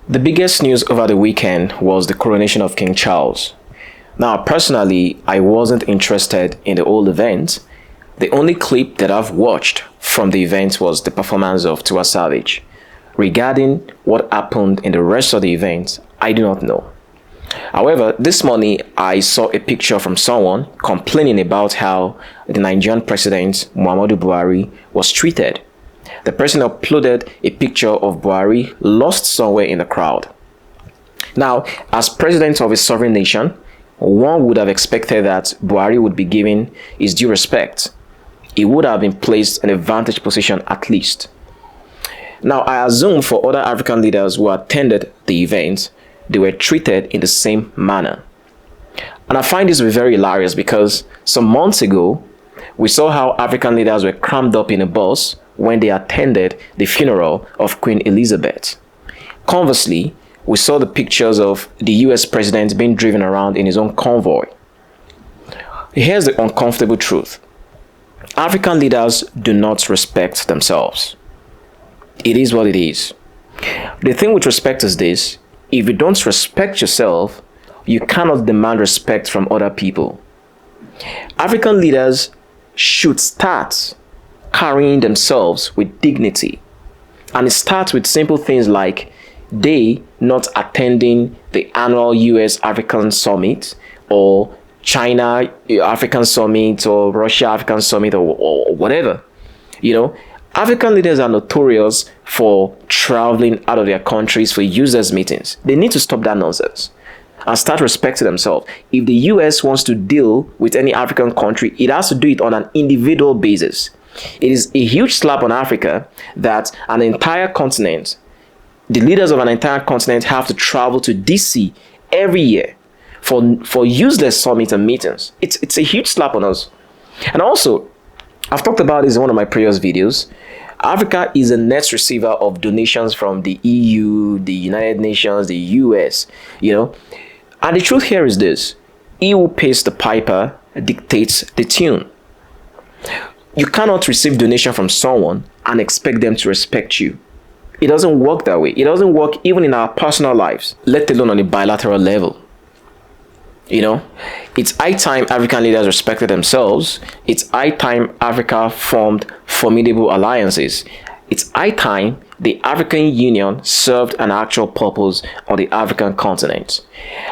The biggest news over the weekend was the coronation of King Charles. Now, personally, I wasn't interested in the whole event. The only clip that I've watched from the event was the performance of Tiwa Savage. Regarding what happened in the rest of the event, I do not know. However, this morning I saw a picture from someone complaining about how the Nigerian president Muhammadu Buhari was treated. The person uploaded a picture of Buhari lost somewhere in the crowd. Now, as president of a sovereign nation, one would have expected that Buhari would be given his due respect. He would have been placed in a vantage position at least. Now, I assume for other African leaders who attended the event, they were treated in the same manner. And I find this to be very hilarious because some months ago, we saw how African leaders were crammed up in a bus when they attended the funeral of Queen Elizabeth. Conversely, we saw the pictures of the US president being driven around in his own convoy. Here's the uncomfortable truth. African leaders do not respect themselves. It is what it is. The thing with respect is this: if you don't respect yourself, you cannot demand respect from other people. African leaders should start carrying themselves with dignity. And it starts with simple things like they not attending the annual US African Summit or China African Summit or Russia African Summit or whatever. African leaders are notorious for traveling out of their countries for users meetings. They need to stop that nonsense and start respecting themselves. If the US wants to deal with any African country, it has to do it on an individual basis. It is a huge slap on Africa that an entire continent, the leaders of an entire continent, have to travel to DC every year for useless summits and meetings. It's a huge slap on us. And also, I've talked about this in one of my previous videos. Africa is a net receiver of donations from the EU, the United Nations, the US, And the truth here is this: he who pays the piper dictates the tune. You cannot receive donation from someone and expect them to respect you. It doesn't work that way. It doesn't work even in our personal lives, let alone on a bilateral level. It's high time African leaders respected themselves. It's high time Africa formed formidable alliances. It's high time the African Union served an actual purpose on the African continent.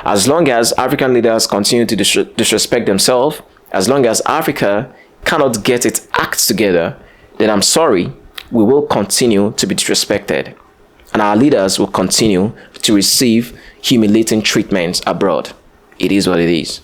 As long as African leaders continue to disrespect themselves, as long as Africa cannot get its act together, then I'm sorry, we will continue to be disrespected. And our leaders will continue to receive humiliating treatments abroad. It is what it is.